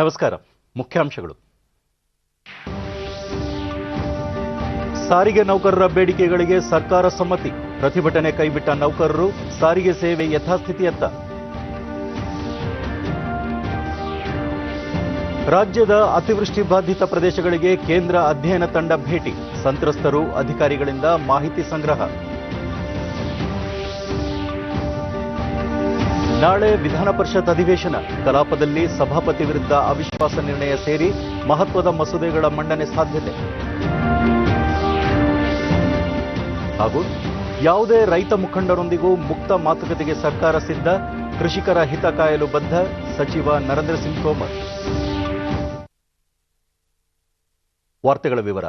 ನಮಸ್ಕಾರ. ಮುಖ್ಯಾಂಶಗಳು. ಸಾರಿಗೆ ನೌಕರರ ಬೇಡಿಕೆಗಳಿಗೆ ಸರ್ಕಾರ ಸಮ್ಮತಿ. ಪ್ರತಿಭಟನೆ ಕೈಬಿಟ್ಟ ನೌಕರರು ಸಾರಿಗೆ ಸೇವೆ ಯಥಾಸ್ಥಿತಿಯತ್ತ. ರಾಜ್ಯದ ಅತಿವೃಷ್ಟಿ ಬಾಧಿತ ಪ್ರದೇಶಗಳಿಗೆ ಕೇಂದ್ರ ಅಧ್ಯಯನ ತಂಡ ಭೇಟಿ. ಸಂತ್ರಸ್ತರು ಅಧಿಕಾರಿಗಳಿಂದ ಮಾಹಿತಿ ಸಂಗ್ರಹ. ನಾಳೆ ವಿಧಾನ ಪರಿಷತ್ ಅಧಿವೇಶನ. ಕಲಾಪದಲ್ಲಿ ಸಭಾಪತಿ ವಿರುದ್ಧ ಅವಿಶ್ವಾಸ ನಿರ್ಣಯ ಸೇರಿ ಮಹತ್ವದ ಮಸೂದೆಗಳ ಮಂಡನೆ ಸಾಧ್ಯತೆ. ಹಾಗೂ ಯಾವುದೇ ರೈತ ಮುಖಂಡರೊಂದಿಗೂ ಮುಕ್ತ ಮಾತುಕತೆಗೆ ಸರ್ಕಾರ ಸಿದ್ಧ. ಕೃಷಿಕರ ಹಿತ ಕಾಯಲು ಬದ್ಧ. ಸಚಿವ ನರೇಂದ್ರ ಸಿಂಗ್ ತೋಮರ್. ವಾರ್ತೆಗಳ ವಿವರ.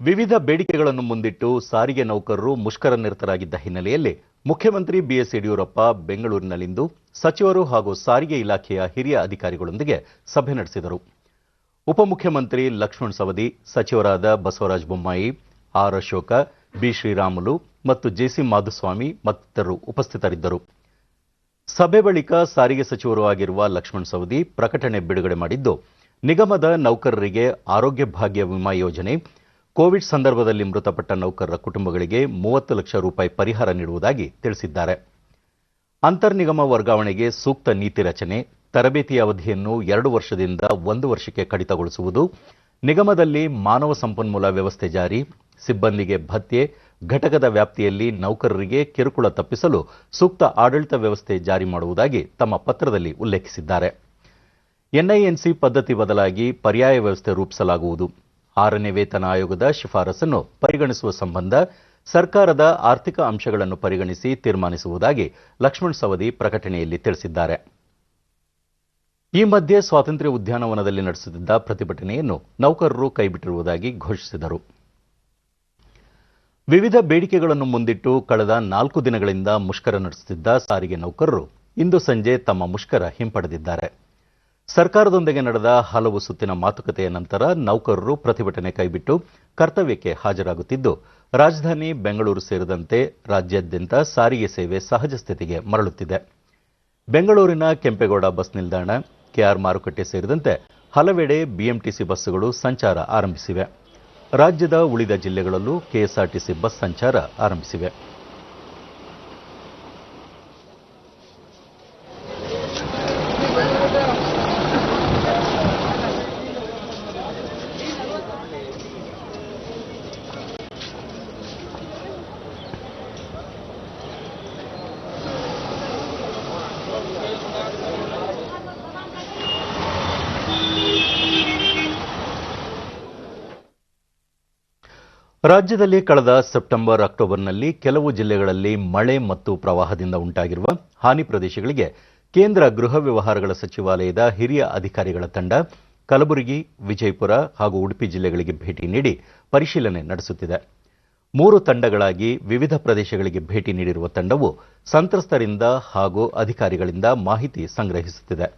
ವಿವಿಧ ಬೇಡಿಕೆಗಳನ್ನು ಮುಂದಿಟ್ಟು ಸಾರಿಗೆ ನೌಕರರು ಮುಷ್ಕರ ನಿರತರಾಗಿದ್ದ ಹಿನ್ನೆಲೆಯಲ್ಲಿ ಮುಖ್ಯಮಂತ್ರಿ ಬಿಎಸ್ ಯಡಿಯೂರಪ್ಪ ಬೆಂಗಳೂರಿನಲ್ಲಿಂದು ಸಚಿವರು ಹಾಗೂ ಸಾರಿಗೆ ಇಲಾಖೆಯ ಹಿರಿಯ ಅಧಿಕಾರಿಗಳೊಂದಿಗೆ ಸಭೆ ನಡೆಸಿದರು. ಉಪಮುಖ್ಯಮಂತ್ರಿ ಲಕ್ಷ್ಮಣ್ ಸವದಿ, ಸಚಿವರಾದ ಬಸವರಾಜ ಬೊಮ್ಮಾಯಿ, ಆರ್ ಅಶೋಕ, ಬಿ ಶ್ರೀರಾಮುಲು ಮತ್ತು ಜೆಸಿ ಮಾಧುಸ್ವಾಮಿ ಮತ್ತಿತರರು ಉಪಸ್ಥಿತರಿದ್ದರು. ಸಭೆ ಬಳಿಕ ಸಾರಿಗೆ ಸಚಿವರು ಆಗಿರುವ ಲಕ್ಷ್ಮಣ್ ಸವದಿ ಪ್ರಕಟಣೆ ಬಿಡುಗಡೆ ಮಾಡಿದ್ದು, ನಿಗಮದ ನೌಕರರಿಗೆ ಆರೋಗ್ಯ ಭಾಗ್ಯ ವಿಮಾ ಯೋಜನೆ, ಕೋವಿಡ್ ಸಂದರ್ಭದಲ್ಲಿ ಮೃತಪಟ್ಟ ನೌಕರರ ಕುಟುಂಬಗಳಿಗೆ 30 ಲಕ್ಷ ರೂಪಾಯಿ ಪರಿಹಾರ ನೀಡುವುದಾಗಿ ತಿಳಿಸಿದ್ದಾರೆ. ಅಂತರ್ನಿಗಮ ವರ್ಗಾವಣೆಗೆ ಸೂಕ್ತ ನೀತಿ ರಚನೆ, ತರಬೇತಿ ಅವಧಿಯನ್ನು 2 ವರ್ಷದಿಂದ 1 ವರ್ಷಕ್ಕೆ ಕಡಿತಗೊಳಿಸುವುದು, ನಿಗಮದಲ್ಲಿ ಮಾನವ ಸಂಪನ್ಮೂಲ ವ್ಯವಸ್ಥೆ ಜಾರಿ, ಸಿಬ್ಬಂದಿಗೆ ಭತ್ಯೆ, ಘಟಕದ ವ್ಯಾಪ್ತಿಯಲ್ಲಿ ನೌಕರರಿಗೆ ಕಿರುಕುಳ ತಪ್ಪಿಸಲು ಸೂಕ್ತ ಆಡಳಿತ ವ್ಯವಸ್ಥೆ ಜಾರಿ ಮಾಡುವುದಾಗಿ ತಮ್ಮ ಪತ್ರದಲ್ಲಿ ಉಲ್ಲೇಖಿಸಿದ್ದಾರೆ. ಎನ್ಐಎನ್ಸಿ ಪದ್ಧತಿ ಬದಲಾಗಿ ಪರ್ಯಾಯ ವ್ಯವಸ್ಥೆ ರೂಪಿಸಲಾಗುವುದು. 6ನೇ ವೇತನ ಆಯೋಗದ ಶಿಫಾರಸನ್ನು ಪರಿಗಣಿಸುವ ಸಂಬಂಧ ಸರ್ಕಾರದ ಆರ್ಥಿಕ ಅಂಶಗಳನ್ನು ಪರಿಗಣಿಸಿ ತೀರ್ಮಾನಿಸುವುದಾಗಿ ಲಕ್ಷ್ಮಣ್ ಸವದಿ ಪ್ರಕಟಣೆಯಲ್ಲಿ ತಿಳಿಸಿದ್ದಾರೆ. ಈ ಮಧ್ಯೆ ಸ್ವಾತಂತ್ರ್ಯ ಉದ್ಯಾನವನದಲ್ಲಿ ನಡೆಸುತ್ತಿದ್ದ ಪ್ರತಿಭಟನೆಯನ್ನು ನೌಕರರು ಕೈಬಿಟ್ಟಿರುವುದಾಗಿ ಘೋಷಿಸಿದರು. ವಿವಿಧ ಬೇಡಿಕೆಗಳನ್ನು ಮುಂದಿಟ್ಟು ಕಳೆದ 4 ದಿನಗಳಿಂದ ಮುಷ್ಕರ ನಡೆಸುತ್ತಿದ್ದ ಸಾರಿಗೆ ನೌಕರರು ಇಂದು ಸಂಜೆ ತಮ್ಮ ಮುಷ್ಕರ ಹಿಂಪಡೆದಿದ್ದಾರೆ. ಸರ್ಕಾರದೊಂದಿಗೆ ನಡೆದ ಹಲವು ಸುತ್ತಿನ ಮಾತುಕತೆಯ ನಂತರ ನೌಕರರು ಪ್ರತಿಭಟನೆ ಕೈಬಿಟ್ಟು ಕರ್ತವ್ಯಕ್ಕೆ ಹಾಜರಾಗುತ್ತಿದ್ದು, ರಾಜಧಾನಿ ಬೆಂಗಳೂರು ಸೇರಿದಂತೆ ರಾಜ್ಯಾದ್ಯಂತ ಸಾರಿಗೆ ಸೇವೆ ಸಹಜ ಸ್ಥಿತಿಗೆ ಮರಳುತ್ತಿದೆ. ಬೆಂಗಳೂರಿನ ಕೆಂಪೇಗೌಡ ಬಸ್ ನಿಲ್ದಾಣ, ಕೆಆರ್ ಮಾರುಕಟ್ಟೆ ಸೇರಿದಂತೆ ಹಲವೆಡೆ ಬಿಎಂಟಿಸಿ ಬಸ್ಸುಗಳು ಸಂಚಾರ ಆರಂಭಿಸಿವೆ. ರಾಜ್ಯದ ಉಳಿದ ಜಿಲ್ಲೆಗಳಲ್ಲೂ ಕೆಎಸ್ಆರ್ಟಿಸಿ ಬಸ್ ಸಂಚಾರ ಆರಂಭಿಸಿವೆ. ರಾಜ್ಯದಲ್ಲಿ ಕಳೆದ ಸೆಪ್ಟೆಂಬರ್, ಅಕ್ಟೋಬರ್ನಲ್ಲಿ ಕೆಲವು ಜಿಲ್ಲೆಗಳಲ್ಲಿ ಮಳೆ ಮತ್ತು ಪ್ರವಾಹದಿಂದ ಉಂಟಾಗಿರುವ ಹಾನಿ ಪ್ರದೇಶಗಳಿಗೆ ಕೇಂದ್ರ ಗೃಹ ವ್ಯವಹಾರಗಳ ಸಚಿವಾಲಯದ ಹಿರಿಯ ಅಧಿಕಾರಿಗಳ ತಂಡ ಕಲಬುರಗಿ, ವಿಜಯಪುರ ಹಾಗೂ ಉಡುಪಿ ಜಿಲ್ಲೆಗಳಿಗೆ ಭೇಟಿ ನೀಡಿ ಪರಿಶೀಲನೆ ನಡೆಸುತ್ತಿದೆ. 3 ತಂಡಗಳಾಗಿ ವಿವಿಧ ಪ್ರದೇಶಗಳಿಗೆ ಭೇಟಿ ನೀಡಿರುವ ತಂಡವು ಸಂತ್ರಸ್ತರಿಂದ ಹಾಗೂ ಅಧಿಕಾರಿಗಳಿಂದ ಮಾಹಿತಿ ಸಂಗ್ರಹಿಸುತ್ತಿದೆ.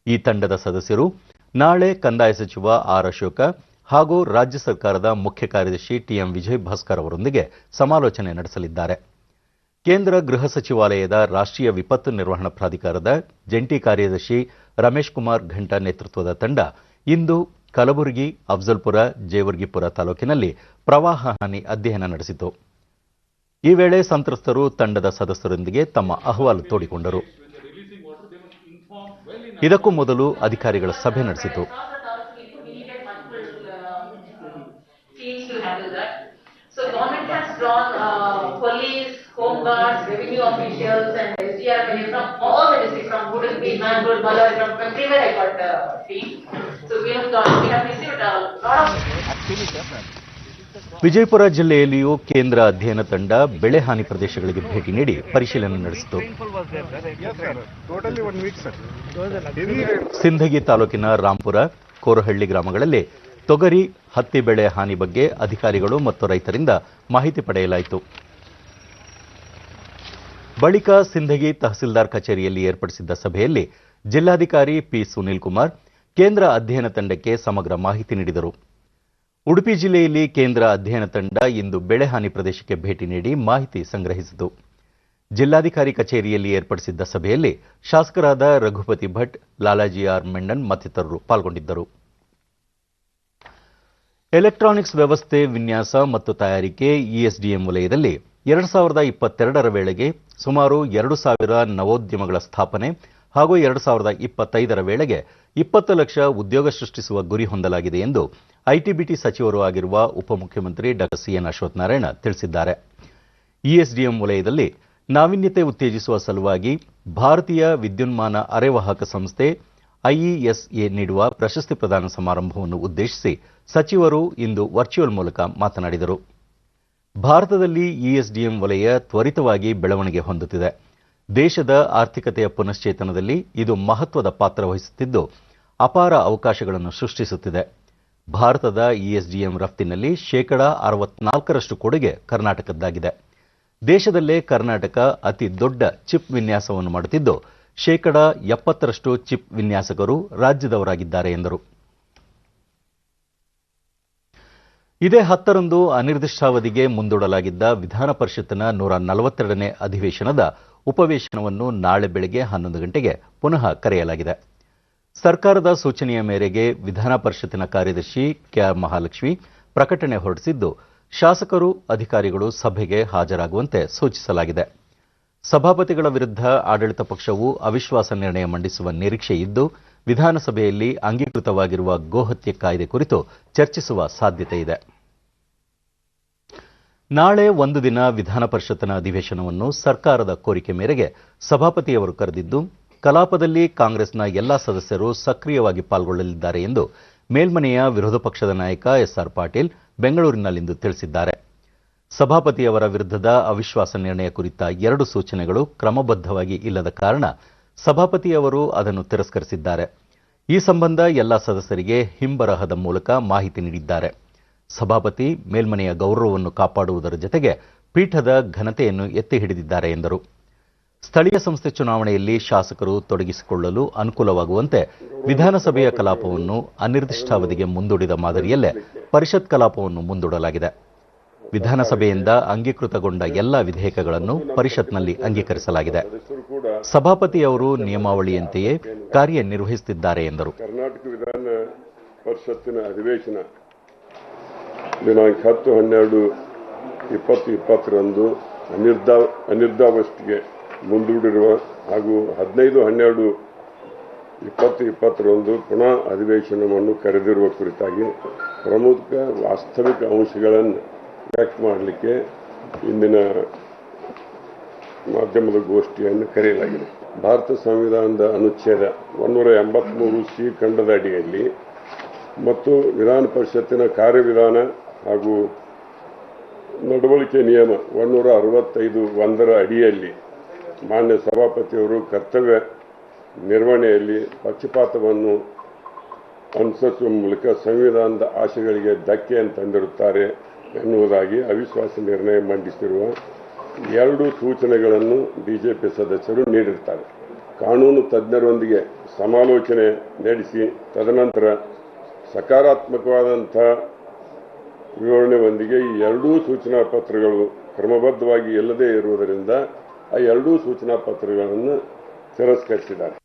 ಈ ತಂಡದ ಸದಸ್ಯರು ನಾಳೆ ಕಂದಾಯ ಸಚಿವ ಆರ್ ಅಶೋಕ ಹಾಗೂ ರಾಜ್ಯ ಸರ್ಕಾರದ ಮುಖ್ಯ ಕಾರ್ಯದರ್ಶಿ ಟಿಎಂ ವಿಜಯ್ ಭಾಸ್ಕರ್ ಅವರೊಂದಿಗೆ ಸಮಾಲೋಚನೆ ನಡೆಸಲಿದ್ದಾರೆ. ಕೇಂದ್ರ ಗೃಹ ಸಚಿವಾಲಯದ ರಾಷ್ಟ್ರೀಯ ವಿಪತ್ತು ನಿರ್ವಹಣಾ ಪ್ರಾಧಿಕಾರದ ಜಂಟಿ ಕಾರ್ಯದರ್ಶಿ ರಮೇಶ್ ಕುಮಾರ್ ಘಂಟಾ ನೇತೃತ್ವದ ತಂಡ ಇಂದು ಕಲಬುರಗಿ, ಅಫ್ಜಲ್ಪುರ, ಜೇವರ್ಗಿಪುರ ತಾಲೂಕಿನಲ್ಲಿ ಪ್ರವಾಹ ಹಾನಿ ಅಧ್ಯಯನ ನಡೆಸಿತು. ಈ ವೇಳೆ ಸಂತ್ರಸ್ತರು ತಂಡದ ಸದಸ್ಯರೊಂದಿಗೆ ತಮ್ಮ ಅಹವಾಲು ತೋಡಿಕೊಂಡರು. ಇದಕ್ಕೂ ಮೊದಲು ಅಧಿಕಾರಿಗಳ ಸಭೆ ನಡೆಸಿತು. So government has drawn police, home guards, revenue officials and SDRF from all the districts, from Udupi, Mangalore, Ballari, from everywhere I got team. So we have received a lot of. Vijayapura ಜಿಲ್ಲೆಯಲ್ಲಿಯೂ ಕೇಂದ್ರ ಅಧ್ಯಯನ ತಂಡ ಬೆಳೆ ಹಾನಿ ಪ್ರದೇಶಗಳಿಗೆ ಭೇಟಿ ನೀಡಿ ಪರಿಶೀಲನೆ ನಡೆಸಿತು. ಸಿಂಧಗಿ ತಾಲೂಕಿನ ರಾಂಪುರ, ಕೋರಹಳ್ಳಿ ಗ್ರಾಮಗಳಲ್ಲಿ ತೊಗರಿ, ಹತ್ತಿ ಬೆಳೆ ಹಾನಿ ಬಗ್ಗೆ ಅಧಿಕಾರಿಗಳು ಮತ್ತು ರೈತರಿಂದ ಮಾಹಿತಿ ಪಡೆಯಲಾಯಿತು. ಬಳಿಕ ಸಿಂಧಗಿ ತಹಸೀಲ್ದಾರ್ ಕಚೇರಿಯಲ್ಲಿ ಏರ್ಪಡಿಸಿದ್ದ ಸಭೆಯಲ್ಲಿ ಜಿಲ್ಲಾಧಿಕಾರಿ ಪಿ ಸುನೀಲ್ ಕುಮಾರ್ ಕೇಂದ್ರ ಅಧ್ಯಯನ ತಂಡಕ್ಕೆ ಸಮಗ್ರ ಮಾಹಿತಿ ನೀಡಿದರು. ಉಡುಪಿ ಜಿಲ್ಲೆಯಲ್ಲಿ ಕೇಂದ್ರ ಅಧ್ಯಯನ ತಂಡ ಇಂದು ಬೆಳೆ ಹಾನಿ ಪ್ರದೇಶಕ್ಕೆ ಭೇಟಿ ನೀಡಿ ಮಾಹಿತಿ ಸಂಗ್ರಹಿಸಿತು. ಜಿಲ್ಲಾಧಿಕಾರಿ ಕಚೇರಿಯಲ್ಲಿ ಏರ್ಪಡಿಸಿದ್ದ ಸಭೆಯಲ್ಲಿ ಶಾಸಕರಾದ ರಘುಪತಿ ಭಟ್, ಲಾಲಾಜಿ ಆರ್ ಮೆಂಡನ್ ಮತ್ತಿತರರು ಪಾಲ್ಗೊಂಡಿದ್ದರು. ಎಲೆಕ್ಟ್ರಾನಿಕ್ಸ್ ವ್ಯವಸ್ಥೆ ವಿನ್ಯಾಸ ಮತ್ತು ತಯಾರಿಕೆ ಇಎಸ್ಡಿಎಂ ವಲಯದಲ್ಲಿ 2022ರ ವೇಳೆಗೆ ಸುಮಾರು 2,000 ನವೋದ್ಯಮಗಳ ಸ್ಥಾಪನೆ ಹಾಗೂ 2025ರ ವೇಳೆಗೆ 20 ಲಕ್ಷ ಉದ್ಯೋಗ ಸೃಷ್ಟಿಸುವ ಗುರಿ ಹೊಂದಲಾಗಿದೆ ಎಂದು ಐಟಿ-ಬಿಟಿ ಸಚಿವರು ಆಗಿರುವ ಉಪಮುಖ್ಯಮಂತ್ರಿ ಡಾ ಸಿಎನ್ ಅಶ್ವತ್ಥನಾರಾಯಣ ತಿಳಿಸಿದ್ದಾರೆ. ಇಎಸ್ಡಿಎಂ ವಲಯದಲ್ಲಿ ನಾವೀನ್ಯತೆ ಉತ್ತೇಜಿಸುವ ಸಲುವಾಗಿ ಭಾರತೀಯ ವಿದ್ಯುನ್ಮಾನ ಅರೆವಾಹಕ ಸಂಸ್ಥೆ ಐಇಎಸ್ಎ ನೀಡುವ ಪ್ರಶಸ್ತಿ ಪ್ರದಾನ ಸಮಾರಂಭವನ್ನು ಉದ್ದೇಶಿಸಿ ಸಚಿವರು ಇಂದು ವರ್ಚುವಲ್ ಮೂಲಕ ಮಾತನಾಡಿದರು. ಭಾರತದಲ್ಲಿ ಇಎಸ್ಡಿಎಂ ವಲಯ ತ್ವರಿತವಾಗಿ ಬೆಳವಣಿಗೆ ಹೊಂದುತ್ತಿದೆ. ದೇಶದ ಆರ್ಥಿಕತೆಯ ಪುನಶ್ಚೇತನದಲ್ಲಿ ಇದು ಮಹತ್ವದ ಪಾತ್ರ ವಹಿಸುತ್ತಿದ್ದು, ಅಪಾರ ಅವಕಾಶಗಳನ್ನು ಸೃಷ್ಟಿಸುತ್ತಿದೆ. ಭಾರತದ ಇಎಸ್ಡಿಎಂ ರಫ್ತಿನಲ್ಲಿ 64% ಕೊಡುಗೆ ಕರ್ನಾಟಕದ್ದಾಗಿದೆ. ದೇಶದಲ್ಲೇ ಕರ್ನಾಟಕ ಅತಿ ದೊಡ್ಡ ಚಿಪ್ ವಿನ್ಯಾಸವನ್ನು ಮಾಡುತ್ತಿದ್ದು, 70% ಚಿಪ್ ವಿನ್ಯಾಸಕರು ರಾಜ್ಯದವರಾಗಿದ್ದಾರೆ ಎಂದರು. ಇದೇ 10ರಂದು ಅನಿರ್ದಿಷ್ಟಾವಧಿಗೆ ಮುಂದೂಡಲಾಗಿದ್ದ ವಿಧಾನ ಪರಿಷತ್ತಿನ 142ನೇ ಅಧಿವೇಶನದ ಉಪವೇಶನವನ್ನು ನಾಳೆ ಬೆಳಗ್ಗೆ 11 ಗಂಟೆಗೆ ಪುನಃ ಕರೆಯಲಾಗಿದೆ. ಸರ್ಕಾರದ ಸೂಚನೆಯ ಮೇರೆಗೆ ವಿಧಾನ ಪರಿಷತ್ತಿನ ಕಾರ್ಯದರ್ಶಿ ಕೆಆರ್ ಮಹಾಲಕ್ಷ್ಮಿ ಪ್ರಕಟಣೆ ಹೊರಡಿಸಿದ್ದು, ಶಾಸಕರು, ಅಧಿಕಾರಿಗಳು ಸಭೆಗೆ ಹಾಜರಾಗುವಂತೆ ಸೂಚಿಸಲಾಗಿದೆ. ಸಭಾಪತಿಗಳ ವಿರುದ್ಧ ಆಡಳಿತ ಪಕ್ಷವು ಅವಿಶ್ವಾಸ ನಿರ್ಣಯ ಮಂಡಿಸುವ ನಿರೀಕ್ಷೆ ಇದ್ದು, ವಿಧಾನಸಭೆಯಲ್ಲಿ ಅಂಗೀಕೃತವಾಗಿರುವ ಗೋಹತ್ಯೆ ಕಾಯ್ದೆ ಕುರಿತು ಚರ್ಚಿಸುವ ಸಾಧ್ಯತೆ ಇದೆ. ನಾಳೆ ಒಂದು ದಿನ ವಿಧಾನ ಪರಿಷತ್ತಿನ ಅಧಿವೇಶನವನ್ನು ಸರ್ಕಾರದ ಕೋರಿಕೆ ಮೇರೆಗೆ ಸಭಾಪತಿಯವರು ಕರೆದಿದ್ದು, ಕಲಾಪದಲ್ಲಿ ಕಾಂಗ್ರೆಸ್ನ ಎಲ್ಲಾ ಸದಸ್ಯರು ಸಕ್ರಿಯವಾಗಿ ಪಾಲ್ಗೊಳ್ಳಲಿದ್ದಾರೆ ಎಂದು ಮೇಲ್ಮನೆಯ ವಿರೋಧ ಪಕ್ಷದ ನಾಯಕ ಎಸ್ಆರ್ ಪಾಟೀಲ್ ಬೆಂಗಳೂರಿನಲ್ಲಿಂದು ತಿಳಿಸಿದ್ದಾರೆ. ಸಭಾಪತಿಯವರ ವಿರುದ್ಧದ ಅವಿಶ್ವಾಸ ನಿರ್ಣಯ ಕುರಿತ 2 ಸೂಚನೆಗಳು ಕ್ರಮಬದ್ಧವಾಗಿ ಇಲ್ಲದ ಕಾರಣ ಸಭಾಪತಿಯವರು ಅದನ್ನು ತಿರಸ್ಕರಿಸಿದ್ದಾರೆ. ಈ ಸಂಬಂಧ ಎಲ್ಲಾ ಸದಸ್ಯರಿಗೆ ಹಿಂಬರಹದ ಮೂಲಕ ಮಾಹಿತಿ ನೀಡಿದ್ದಾರೆ. ಸಭಾಪತಿ ಮೇಲ್ಮನೆಯ ಗೌರವವನ್ನು ಕಾಪಾಡುವುದರ ಜತೆಗೆ ಪೀಠದ ಘನತೆಯನ್ನು ಎತ್ತಿ ಹಿಡಿದಿದ್ದಾರೆ ಎಂದರು. ಸ್ಥಳೀಯ ಸಂಸ್ಥೆ ಚುನಾವಣೆಯಲ್ಲಿ ಶಾಸಕರು ತೊಡಗಿಸಿಕೊಳ್ಳಲು ಅನುಕೂಲವಾಗುವಂತೆ ವಿಧಾನಸಭೆಯ ಕಲಾಪವನ್ನು ಅನಿರ್ದಿಷ್ಟಾವಧಿಗೆ ಮುಂದೂಡಿದ ಮಾದರಿಯಲ್ಲೇ ಪರಿಷತ್ ಕಲಾಪವನ್ನು ಮುಂದೂಡಲಾಗಿದೆ. ವಿಧಾನಸಭೆಯಿಂದ ಅಂಗೀಕೃತಗೊಂಡ ಎಲ್ಲ ವಿಧೇಯಕಗಳನ್ನು ಪರಿಷತ್ನಲ್ಲಿ ಅಂಗೀಕರಿಸಲಾಗಿದೆ. ಸಭಾಪತಿಯವರು ನಿಯಮಾವಳಿಯಂತೆಯೇ ಕಾರ್ಯನಿರ್ವಹಿಸುತ್ತಿದ್ದಾರೆ ಎಂದರು. ಕರ್ನಾಟಕ ವಿಧಾನ ಪರಿಷತ್ತಿನ ಅಧಿವೇಶನ ದಿನಾಂಕ 10-12-2020ರಂದು ಅನಿರ್ದಿಷ್ಟಾವಧಿಗೆ ಮುಂದೂಡಿರುವ ಹಾಗೂ 15-12-2020ರಂದು ಪುನಃ ಅಧಿವೇಶನವನ್ನು ಕರೆದಿರುವ ಕುರಿತಾಗಿ ಪ್ರಮುಖ ವಾಸ್ತವಿಕ ಅಂಶಗಳನ್ನು ವ್ಯಕ್ತ ಮಾಡಲಿಕ್ಕೆ ಇಂದಿನ ಮಾಧ್ಯಮದ ಗೋಷ್ಠಿಯನ್ನು ಕರೆಯಲಾಗಿದೆ. ಭಾರತ ಸಂವಿಧಾನದ ಅನುಚ್ಛೇದ 183ಸಿ ಖಂಡದ ಅಡಿಯಲ್ಲಿ ಮತ್ತು ವಿಧಾನ ಪರಿಷತ್ತಿನ ಕಾರ್ಯವಿಧಾನ ಹಾಗೂ ನಡವಳಿಕೆ ನಿಯಮ 165(1) ಅಡಿಯಲ್ಲಿ ಮಾನ್ಯ ಸಭಾಪತಿಯವರು ಕರ್ತವ್ಯ ನಿರ್ವಹಣೆಯಲ್ಲಿ ಪಕ್ಷಪಾತವನ್ನು ಅನುಸರಿಸುವ ಮೂಲಕ ಸಂವಿಧಾನದ ಆಶಯಗಳಿಗೆ ಧಕ್ಕೆಯನ್ನು ತಂದಿರುತ್ತಾರೆ ಎನ್ನುವುದಾಗಿ ಅವಿಶ್ವಾಸ ನಿರ್ಣಯ ಮಂಡಿಸಿರುವ 2 ಸೂಚನೆಗಳನ್ನು ಬಿಜೆಪಿ ಸದಸ್ಯರು ನೀಡಿರುತ್ತಾರೆ. ಕಾನೂನು ತಜ್ಞರೊಂದಿಗೆ ಸಮಾಲೋಚನೆ ನಡೆಸಿ ತದನಂತರ ಸಕಾರಾತ್ಮಕವಾದಂಥ ವಿವರಣೆಯೊಂದಿಗೆ ಈ 2 ಸೂಚನಾ ಪತ್ರಗಳು ಕ್ರಮಬದ್ಧವಾಗಿ ಇಲ್ಲದೇ ಇರುವುದರಿಂದ ಆ 2 ಸೂಚನಾ ಪತ್ರಗಳನ್ನು ತಿರಸ್ಕರಿಸಿದ್ದಾರೆ.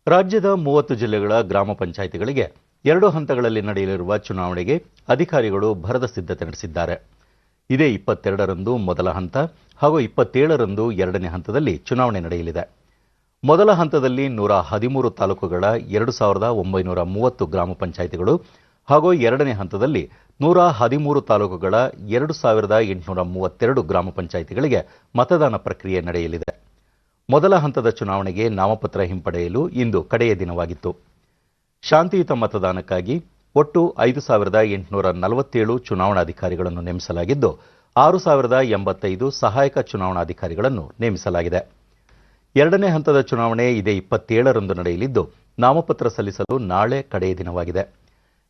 ರಾಜ್ಯದ 30 ಜಿಲ್ಲೆಗಳ ಗ್ರಾಮ ಪಂಚಾಯಿತಿಗಳಿಗೆ 2 ಹಂತಗಳಲ್ಲಿ ನಡೆಯಲಿರುವ ಚುನಾವಣೆಗೆ ಅಧಿಕಾರಿಗಳು ಭರದ ಸಿದ್ಧತೆ ನಡೆಸಿದ್ದಾರೆ. ಇದೇ 22ರಂದು ಮೊದಲ ಹಂತ ಹಾಗೂ 27ರಂದು 2ನೇ ಹಂತದಲ್ಲಿ ಚುನಾವಣೆ ನಡೆಯಲಿದೆ. ಮೊದಲ ಹಂತದಲ್ಲಿ 113 ತಾಲೂಕುಗಳ 2,930 ಗ್ರಾಮ ಪಂಚಾಯಿತಿಗಳು ಹಾಗೂ 2ನೇ ಹಂತದಲ್ಲಿ 113 ತಾಲೂಕುಗಳ 2,832 ಗ್ರಾಮ ಪಂಚಾಯಿತಿಗಳಿಗೆ ಮತದಾನ ಪ್ರಕ್ರಿಯೆ ನಡೆಯಲಿದೆ. ಮೊದಲ ಹಂತದ ಚುನಾವಣೆಗೆ ನಾಮಪತ್ರ ಹಿಂಪಡೆಯಲು ಇಂದು ಕಡೆಯ ದಿನವಾಗಿತ್ತು. ಶಾಂತಿಯುತ ಮತದಾನಕ್ಕಾಗಿ ಒಟ್ಟು 5,847 ಚುನಾವಣಾಧಿಕಾರಿಗಳನ್ನು ನೇಮಿಸಲಾಗಿದ್ದು, 6,085 ಸಹಾಯಕ ಚುನಾವಣಾಧಿಕಾರಿಗಳನ್ನು ನೇಮಿಸಲಾಗಿದೆ. 2ನೇ ಹಂತದ ಚುನಾವಣೆ ಇದೇ 27ರಂದು ನಡೆಯಲಿದ್ದು, ನಾಮಪತ್ರ ಸಲ್ಲಿಸಲು ನಾಳೆ ಕಡೆಯ ದಿನವಾಗಿದೆ.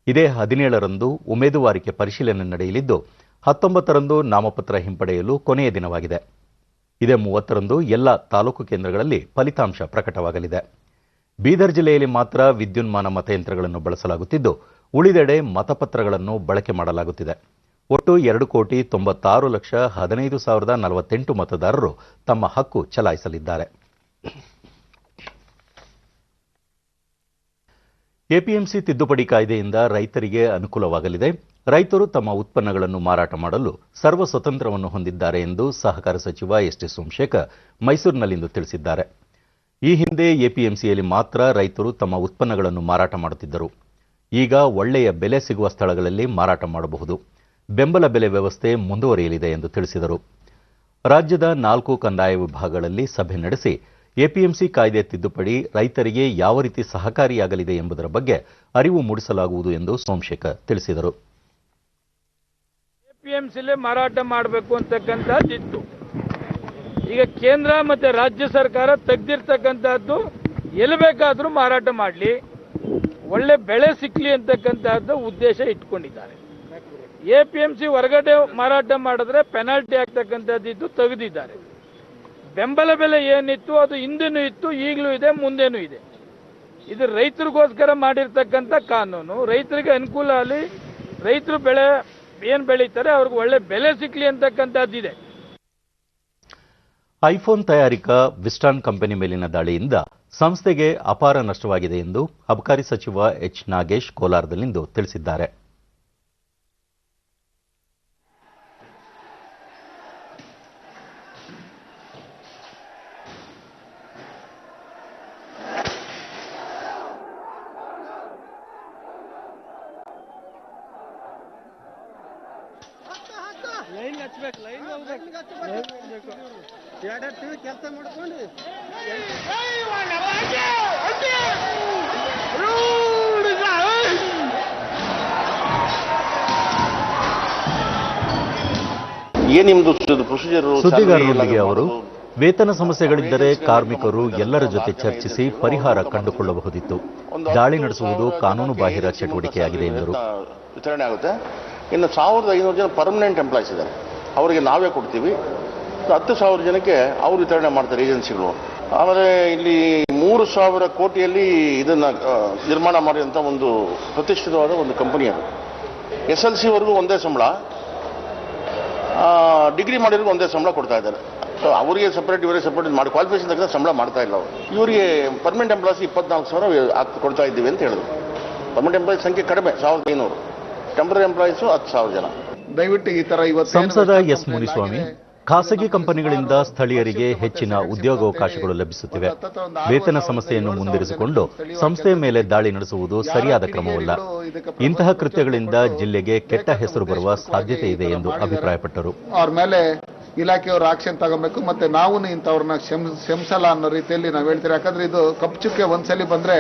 ಇದೇ 17ರಂದು ಉಮೇದುವಾರಿಕೆ ಪರಿಶೀಲನೆ ನಡೆಯಲಿದ್ದು, 19ರಂದು ನಾಮಪತ್ರ ಹಿಂಪಡೆಯಲು ಕೊನೆಯ ದಿನವಾಗಿದೆ. ಇದೇ 30ರಂದು ಎಲ್ಲ ತಾಲೂಕು ಕೇಂದ್ರಗಳಲ್ಲಿ ಫಲಿತಾಂಶ ಪ್ರಕಟವಾಗಲಿದೆ. ಬೀದರ್ ಜಿಲ್ಲೆಯಲ್ಲಿ ಮಾತ್ರ ವಿದ್ಯುನ್ಮಾನ ಮತಯಂತ್ರಗಳನ್ನು ಬಳಸಲಾಗುತ್ತಿದ್ದು, ಉಳಿದೆಡೆ ಮತಪತ್ರಗಳನ್ನು ಬಳಕೆ ಮಾಡಲಾಗುತ್ತಿದೆ. ಒಟ್ಟು 2,96,15,048 ಮತದಾರರು ತಮ್ಮ ಹಕ್ಕು ಚಲಾಯಿಸಲಿದ್ದಾರೆ. ಎಪಿಎಂಸಿ ತಿದ್ದುಪಡಿ ಕಾಯ್ದೆಯಿಂದ ರೈತರಿಗೆ ಅನುಕೂಲವಾಗಲಿದೆ. ರೈತರು ತಮ್ಮ ಉತ್ಪನ್ನಗಳನ್ನು ಮಾರಾಟ ಮಾಡಲು ಸರ್ವ ಸ್ವತಂತ್ರವನ್ನು ಹೊಂದಿದ್ದಾರೆ ಎಂದು ಸಹಕಾರ ಸಚಿವ ಎಸ್.ಟಿ. ಸೋಮಶೇಖರ್ ಮೈಸೂರಿನಲ್ಲಿಂದು ತಿಳಿಸಿದ್ದಾರೆ. ಈ ಹಿಂದೆ ಎಪಿಎಂಸಿಯಲ್ಲಿ ಮಾತ್ರ ರೈತರು ತಮ್ಮ ಉತ್ಪನ್ನಗಳನ್ನು ಮಾರಾಟ ಮಾಡುತ್ತಿದ್ದರು. ಈಗ ಒಳ್ಳೆಯ ಬೆಲೆ ಸಿಗುವ ಸ್ಥಳಗಳಲ್ಲಿ ಮಾರಾಟ ಮಾಡಬಹುದು. ಬೆಂಬಲ ಬೆಲೆ ವ್ಯವಸ್ಥೆ ಮುಂದುವರಿಯಲಿದೆ ಎಂದು ತಿಳಿಸಿದರು. ರಾಜ್ಯದ 4 ಕಂದಾಯ ವಿಭಾಗಗಳಲ್ಲಿ ಸಭೆ ನಡೆಸಿ ಎಪಿಎಂಸಿ ಕಾಯ್ದೆ ತಿದ್ದುಪಡಿ ರೈತರಿಗೆ ಯಾವ ರೀತಿ ಸಹಕಾರಿಯಾಗಲಿದೆ ಎಂಬುದರ ಬಗ್ಗೆ ಅರಿವು ಮೂಡಿಸಲಾಗುವುದು ಎಂದು ಸೋಮಶೇಖರ್ ತಿಳಿಸಿದರು. ಎಪಿಎಂಸಿಲೇ ಮಾರಾಟ ಮಾಡಬೇಕು ಅಂತಕ್ಕಂಥದ್ದಿತ್ತು. ಈಗ ಕೇಂದ್ರ ಮತ್ತೆ ರಾಜ್ಯ ಸರ್ಕಾರ ತೆಗೆದಿರ್ತಕ್ಕಂಥದ್ದು ಎಲ್ಲಿ ಬೇಕಾದರೂ ಮಾರಾಟ ಮಾಡಲಿ, ಒಳ್ಳೆ ಬೆಳೆ ಸಿಕ್ಕಲಿ ಅಂತಕ್ಕಂಥದ್ದು ಉದ್ದೇಶ ಇಟ್ಕೊಂಡಿದ್ದಾರೆ. ಎಪಿಎಂಸಿ ಹೊರಗಡೆ ಮಾರಾಟ ಮಾಡಿದ್ರೆ ಪೆನಾಲ್ಟಿ ಆಗ್ತಕ್ಕಂಥದ್ದು ತೆಗೆದಿದ್ದಾರೆ. ಬೆಂಬಲ ಬೆಲೆ ಏನಿತ್ತು ಅದು ಹಿಂದೆನೂ ಇತ್ತು, ಈಗಲೂ ಇದೆ, ಮುಂದೆನೂ ಇದೆ. ಇದು ರೈತರಿಗೋಸ್ಕರ ಮಾಡಿರ್ತಕ್ಕಂಥ ಕಾನೂನು. ರೈತರಿಗೆ ಅನುಕೂಲ ಆಗಲಿ, ರೈತರು ಬೆಳೆ ಏನು ಬೆಳೀತಾರೆ ಅವ್ರಿಗೆ ಒಳ್ಳೆ ಬೆಲೆ ಸಿಕ್ಕಲಿ ಅಂತಕ್ಕಂಥದ್ದಿದೆ. ಐಫೋನ್ ತಯಾರಿಕಾ ವಿಸ್ಟಾನ್ ಕಂಪನಿ ಮೇಲಿನ ದಾಳಿಯಿಂದ ಸಂಸ್ಥೆಗೆ ಅಪಾರ ನಷ್ಟವಾಗಿದೆ ಎಂದು ಅಬಕಾರಿ ಸಚಿವ ಎಚ್. ನಾಗೇಶ್ ಕೋಲಾರದಲ್ಲಿಂದು ತಿಳಿಸಿದ್ದಾರೆ. ಕೆಲಸ ಮಾಡ್ಕೊಂಡು ಸುದ್ದಿಗಾರರೊಂದಿಗೆ ಅವರು ವೇತನ ಸಮಸ್ಯೆಗಳಿದ್ದರೆ ಕಾರ್ಮಿಕರು ಎಲ್ಲರ ಜೊತೆ ಚರ್ಚಿಸಿ ಪರಿಹಾರ ಕಂಡುಕೊಳ್ಳಬಹುದಿತ್ತು. ದಾಳಿ ನಡೆಸುವುದು ಕಾನೂನು ಬಾಹಿರ ಚಟುವಟಿಕೆಯಾಗಿದೆ ಎಂದರು. ವಿತರಣೆ ಆಗುತ್ತೆ. ಇನ್ನು 1500 ಜನ ಪರ್ಮನೆಂಟ್ ಎಂಪ್ಲಾಯ್ಸ್ ಇದ್ದಾರೆ, ಅವರಿಗೆ ನಾವೇ ಕೊಡ್ತೀವಿ. 10,000 ಜನಕ್ಕೆ ಅವರು ವಿತರಣೆ ಮಾಡ್ತಾರೆ ಏಜೆನ್ಸಿಗಳು. ಆಮೇಲೆ ಇಲ್ಲಿ 3,000 ಕೋಟಿಯಲ್ಲಿ ಇದನ್ನ ನಿರ್ಮಾಣ ಮಾಡಿದಂಥ ಒಂದು ಪ್ರತಿಷ್ಠಿತವಾದ ಒಂದು ಕಂಪನಿ ಅದು. SLC ವರೆಗೂ ಒಂದೇ ಸಂಬಳ, ಡಿಗ್ರಿ ಮಾಡಿದ್ರು ಒಂದೇ ಸಂಬಳ ಕೊಡ್ತಾ ಇದ್ದಾರೆ. ಅವರಿಗೆ ಸಪರೇಟ್ ಇವರಿಗೆ ಸಪರೇಟ್ ಮಾಡಿ ಕ್ವಾಲಿಫಿಕೇಶನ್ ತಕ್ಕ ಸಂಬಳ ಮಾಡ್ತಾ ಇಲ್ಲ ಅವರು. ಇವರಿಗೆ ಪರ್ಮನೆಂಟ್ ಎಂಪ್ಲಾಯ್ಸ್ 24,000 ಕೊಡ್ತಾ ಇದ್ದೀವಿ ಅಂತ ಹೇಳಿದ್ರು. ಪರ್ಮನೆಂಟ್ ಎಂಪ್ಲಾಯ್ಸ್ ಸಂಖ್ಯೆ ಕಡಿಮೆ 1,500, ಟೆಂಪರರಿ ಎಂಪ್ಲಾಯ್ಸ್ 10,000 ಜನ. ದಯವಿಟ್ಟು ಈ ತರ ಸಂಸದ ಎಸ್. ಮುನಿಸ್ವಾಮಿ, ಖಾಸಗಿ ಕಂಪನಿಗಳಿಂದ ಸ್ಥಳೀಯರಿಗೆ ಹೆಚ್ಚಿನ ಉದ್ಯೋಗಾವಕಾಶಗಳು ಲಭಿಸುತ್ತಿವೆ. ವೇತನ ಸಮಸ್ಯೆಯನ್ನು ಮುಂದಿರಿಸಿಕೊಂಡು ಸಂಸ್ಥೆಯ ಮೇಲೆ ದಾಳಿ ನಡೆಸುವುದು ಸರಿಯಾದ ಕ್ರಮವಲ್ಲ. ಇಂತಹ ಕೃತ್ಯಗಳಿಂದ ಜಿಲ್ಲೆಗೆ ಕೆಟ್ಟ ಹೆಸರು ಬರುವ ಸಾಧ್ಯತೆ ಇದೆ ಎಂದು ಅಭಿಪ್ರಾಯಪಟ್ಟರು. ಅವ್ರ ಮೇಲೆ ಇಲಾಖೆಯವರು ಆಕ್ಷನ್ ತಗೋಬೇಕು. ಮತ್ತೆ ನಾವು ಇಂಥವ್ರನ್ನ ಕ್ಷಮಿಸಲ್ಲ ಅನ್ನೋ ರೀತಿಯಲ್ಲಿ ನಾವು ಹೇಳ್ತೀವಿ. ಯಾಕಂದ್ರೆ ಇದು ಕಪ್ಪು ಚುಕ್ಕೆ ಒಂದ್ಸಲಿ ಬಂದ್ರೆ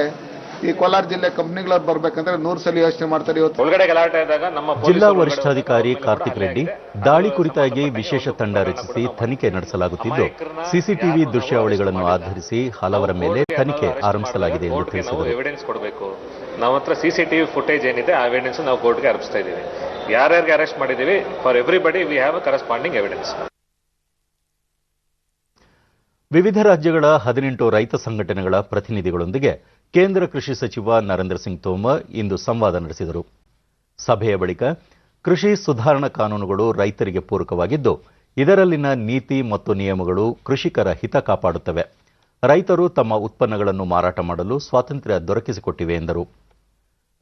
ಈ ಕೋಲಾರ ಜಿಲ್ಲೆ ಕಂಪನಿಗಳವ್ರು ಬರ್ಬೇಕಂದ್ರೆ 100 ಸಲ ಯೋಚನೆ ಮಾಡ್ತಾರೆ. ಜಿಲ್ಲಾ ವರಿಷ್ಠಾಧಿಕಾರಿ ಕಾರ್ತಿಕ್ ರೆಡ್ಡಿ ದಾಳಿ ಕುರಿತಾಗಿ ವಿಶೇಷ ತಂಡ ರಚಿಸಿ ತನಿಖೆ ನಡೆಸಲಾಗುತ್ತಿದ್ದು, ಸಿಸಿಟಿವಿ ದೃಶ್ಯಾವಳಿಗಳನ್ನು ಆಧರಿಸಿ ಹಲವರ ಮೇಲೆ ತನಿಖೆ ಆರಂಭಿಸಲಾಗಿದೆ ಎಂದು ತಿಳಿಸಿದರು. ಎವಿಡೆನ್ಸ್ ಕೊಡಬೇಕು. ನಮ್ಮ ಹತ್ರ ಸಿಸಿಟಿವಿ ಫುಟೇಜ್ ಏನಿದೆ ಆ ಎವಿಡೆನ್ಸ್ ನಾವು ಕೋರ್ಟ್ಗೆ ಅರ್ಪಿಸ್ತಾ ಇದ್ದೀವಿ. ಯಾರ್ಯಾರಿಗೆ ಅರೆಸ್ಟ್ ಮಾಡಿದ್ದೀವಿ, for everybody we have a corresponding evidence. ವಿವಿಧ ರಾಜ್ಯಗಳ 18 ರೈತ ಸಂಘಟನೆಗಳ ಪ್ರತಿನಿಧಿಗಳೊಂದಿಗೆ ಕೇಂದ್ರ ಕೃಷಿ ಸಚಿವ ನರೇಂದ್ರ ಸಿಂಗ್ ತೋಮರ್ ಇಂದು ಸಂವಾದ ನಡೆಸಿದರು. ಸಭೆಯ ಬಳಿಕ ಕೃಷಿ ಸುಧಾರಣಾ ಕಾನೂನುಗಳು ರೈತರಿಗೆ ಪೂರಕವಾಗಿದ್ದು, ಇದರಲ್ಲಿನ ನೀತಿ ಮತ್ತು ನಿಯಮಗಳು ಕೃಷಿಕರ ಹಿತ ಕಾಪಾಡುತ್ತವೆ. ರೈತರು ತಮ್ಮ ಉತ್ಪನ್ನಗಳನ್ನು ಮಾರಾಟ ಮಾಡಲು ಸ್ವಾತಂತ್ರ್ಯ ದೊರಕಿಸಿಕೊಟ್ಟಿವೆ ಎಂದರು.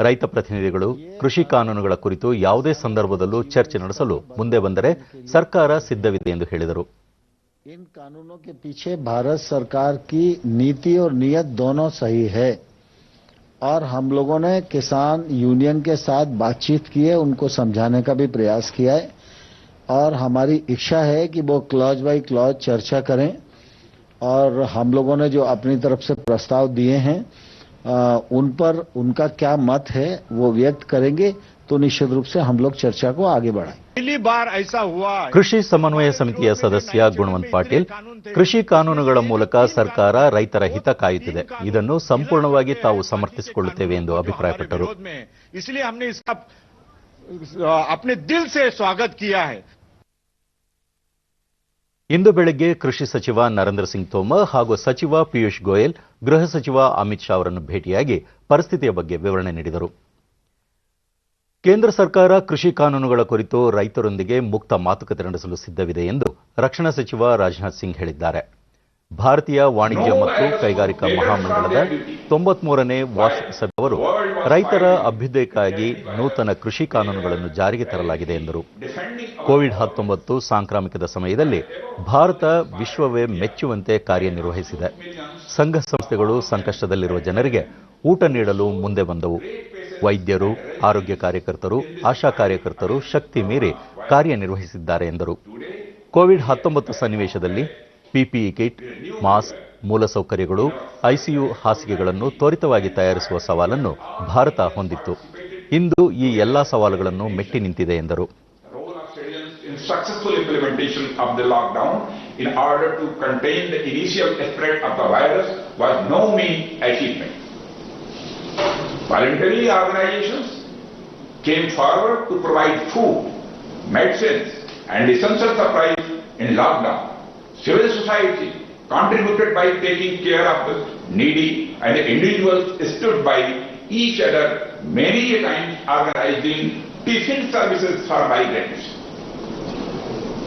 ರೈತ ಪ್ರತಿನಿಧಿಗಳು ಕೃಷಿ ಕಾನೂನುಗಳ ಕುರಿತು ಯಾವುದೇ ಸಂದರ್ಭದಲ್ಲೂ ಚರ್ಚೆ ನಡೆಸಲು ಮುಂದೆ ಬಂದರೆ ಸರ್ಕಾರ ಸಿದ್ಧವಿದೆ ಎಂದು ಹೇಳಿದರು. इन कानूनों के पीछे भारत सरकार की नीति और नियत दोनों सही है और हम लोगों ने किसान यूनियन के साथ बातचीत की है, उनको समझाने का भी प्रयास किया है और हमारी इच्छा है कि वो क्लॉज बाय क्लॉज चर्चा करें और हम लोगों ने जो अपनी तरफ से प्रस्ताव दिए हैं उन पर उनका क्या मत है वो व्यक्त करेंगे, तो निश्चित रूप से हम लोग चर्चा को आगे बढ़ाएं. पहली बार ऐसा हुआ. ಕೃಷಿ ಸಮನ್ವಯ ಸಮಿತಿಯ ಸದಸ್ಯ ಗುಣವಂತ್ ಪಾಟೀಲ್, ಕೃಷಿ ಕಾನೂನುಗಳ ಮೂಲಕ ಸರ್ಕಾರ ರೈತರ ಹಿತ ಕಾಯುತ್ತಿದೆ, ಇದನ್ನು ಸಂಪೂರ್ಣವಾಗಿ ತಾವು ಸಮರ್ಥಿಸಿಕೊಳ್ಳುತ್ತೇವೆ ಎಂದು ಅಭಿಪ್ರಾಯಪಟ್ಟರು. इसलिए हमने इसका अपने दिल से स्वागत किया है. ಇಂದು ಬೆಳಗ್ಗೆ ಕೃಷಿ ಸಚಿವ ನರೇಂದ್ರ ಸಿಂಗ್ ತೋಮರ್ ಹಾಗೂ ಸಚಿವ ಪಿಯೂಷ್ ಗೋಯಲ್, ಗೃಹ ಸಚಿವ ಅಮಿತ್ ಶಾ ಅವರನ್ನು ಭೇಟಿಯಾಗಿ ಪರಿಸ್ಥಿತಿಯ ಬಗ್ಗೆ ವಿವರಣೆ ನೀಡಿದರು. ಕೇಂದ್ರ ಸರ್ಕಾರ ಕೃಷಿ ಕಾನೂನುಗಳ ಕುರಿತು ರೈತರೊಂದಿಗೆ ಮುಕ್ತ ಮಾತುಕತೆ ನಡೆಸಲು ಸಿದ್ಧವಿದೆ ಎಂದು ರಕ್ಷಣಾ ಸಚಿವ ರಾಜನಾಥ್ ಸಿಂಗ್ ಹೇಳಿದ್ದಾರೆ. ಭಾರತೀಯ ವಾಣಿಜ್ಯ ಮತ್ತು ಕೈಗಾರಿಕಾ ಮಹಾಮಂಡಳದ 93ನೇ ವಾರ್ಷಿಕ ಸಭೆ ಅವರು ರೈತರ ಅಭ್ಯುದಯಕ್ಕಾಗಿ ನೂತನ ಕೃಷಿ ಕಾನೂನುಗಳನ್ನು ಜಾರಿಗೆ ತರಲಾಗಿದೆ ಎಂದರು. ಕೋವಿಡ್-19 ಸಾಂಕ್ರಾಮಿಕದ ಸಮಯದಲ್ಲಿ ಭಾರತ ವಿಶ್ವವೇ ಮೆಚ್ಚುವಂತೆ ಕಾರ್ಯನಿರ್ವಹಿಸಿದೆ. ಸಂಘ ಸಂಸ್ಥೆಗಳು ಸಂಕಷ್ಟದಲ್ಲಿರುವ ಜನರಿಗೆ ಊಟ ನೀಡಲು ಮುಂದೆ ಬಂದವು. ವೈದ್ಯರು, ಆರೋಗ್ಯ ಕಾರ್ಯಕರ್ತರು, ಆಶಾ ಕಾರ್ಯಕರ್ತರು ಶಕ್ತಿ ಮೀರಿ ಕಾರ್ಯನಿರ್ವಹಿಸಿದ್ದಾರೆ ಎಂದರು. ಕೋವಿಡ್-19 ಸನ್ನಿವೇಶದಲ್ಲಿ ಪಿಪಿಇ ಕಿಟ್, ಮಾಸ್ಕ್, ಮೂಲಸೌಕರ್ಯಗಳು, ಐಸಿಯು ಹಾಸಿಗೆಗಳನ್ನು ತ್ವರಿತವಾಗಿ ತಯಾರಿಸುವ ಸವಾಲನ್ನು ಭಾರತ ಹೊಂದಿತ್ತು. ಇಂದು ಈ ಎಲ್ಲಾ ಸವಾಲುಗಳನ್ನು ಮೆಟ್ಟಿ ನಿಂತಿದೆ ಎಂದರು. Successful implementation of the lockdown in order to contain the initial spread of the virus was no mean achievement. Voluntary organizations came forward to provide food, medicines and essential supplies in lockdown. Civil society contributed by taking care of the needy and the individuals stood by each other, many times organizing tiffin services for migrants.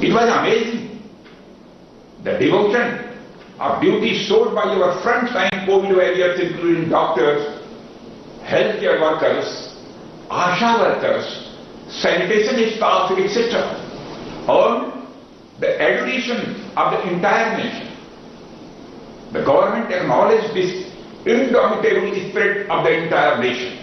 It was amazing the devotion of duty showed by our front-line COVID warriors, including doctors, healthcare workers, ASHA workers, sanitation staff, etc. earned the adoration of the entire nation. The government acknowledged this indomitable spirit of the entire nation.